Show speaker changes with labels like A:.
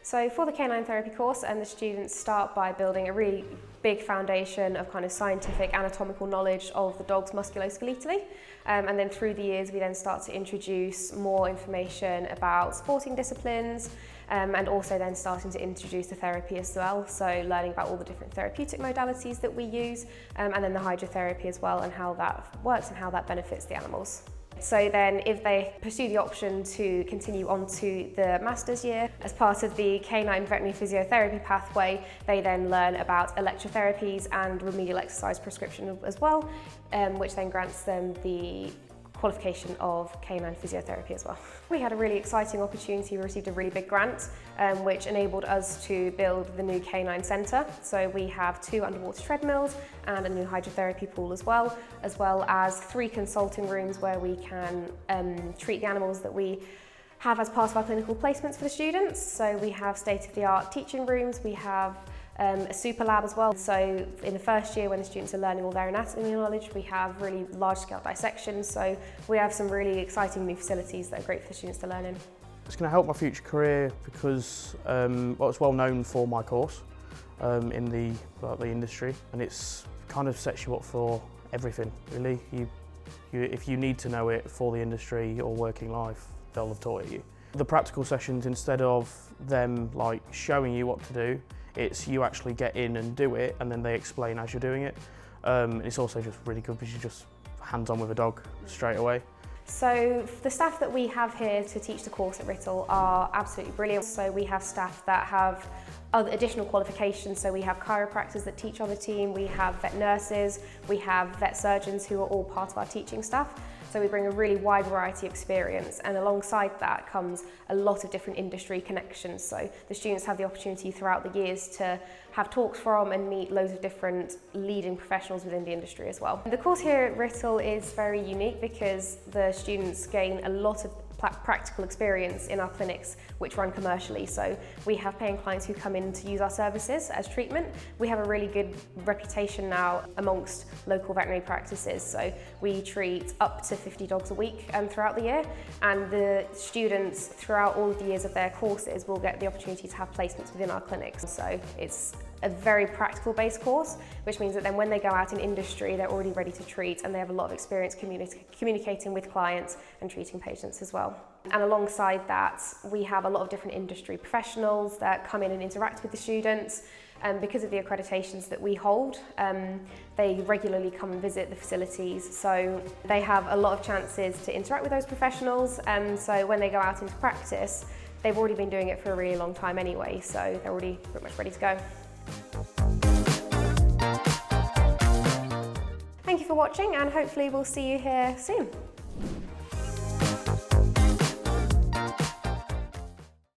A: So for the canine therapy course, the students start by building a really big foundation of kind of scientific anatomical knowledge of the dog's musculoskeletally. And then through the years, we then start to introduce more information about sporting disciplines, and also then starting to introduce the therapy as well. So learning about all the different therapeutic modalities that we use, and then the hydrotherapy as well, and how that works and how that benefits the animals. So then if they pursue the option to continue on to the master's year, as part of the Canine Veterinary Physiotherapy pathway, they then learn about electrotherapies and remedial exercise prescription as well, which then grants them the qualification of Canine Physiotherapy as well. We had a really exciting opportunity. We received a really big grant, which enabled us to build the new canine centre. So we have 2 underwater treadmills and a new hydrotherapy pool as well as 3 consulting rooms where we can treat the animals that we have as part of our clinical placements for the students. So we have state-of-the-art teaching rooms, we have a super lab as well. So in the first year when the students are learning all their anatomy knowledge, we have really large-scale dissections. So we have some really exciting new facilities that are great for the students to learn in.
B: It's going to help my future career because it's well known for my course in the industry, and it's kind of sets you up for everything really. If you need to know it for the industry or working life, they'll have taught it you. The practical sessions, instead of them like showing you what to do, it's you actually get in and do it, and then they explain as you're doing it. It's also just really good because you're just hands-on with a dog straight away.
A: So the staff that we have here to teach the course at Writtle are absolutely brilliant. So we have staff that have other additional qualifications. So we have chiropractors that teach on the team, we have vet nurses, we have vet surgeons who are all part of our teaching staff. So we bring a really wide variety of experience, and alongside that comes a lot of different industry connections. So the students have the opportunity throughout the years to have talks from and meet loads of different leading professionals within the industry as well. The course here at Writtle is very unique because the students gain a lot of practical experience in our clinics which run commercially. So we have paying clients who come in to use our services as treatment. We have a really good reputation now amongst local veterinary practices. So we treat up to 50 dogs a week throughout the year, and the students throughout all of the years of their courses will get the opportunity to have placements within our clinics. So it's a very practical based course, which means that then when they go out in industry, they're already ready to treat and they have a lot of experience communicating with clients and treating patients as well. And alongside that, we have a lot of different industry professionals that come in and interact with the students. Because of the accreditations that we hold, they regularly come and visit the facilities. So they have a lot of chances to interact with those professionals. And so when they go out into practice, they've already been doing it for a really long time anyway. So they're already pretty much ready to go. Thank you for watching, and hopefully we'll see you here soon.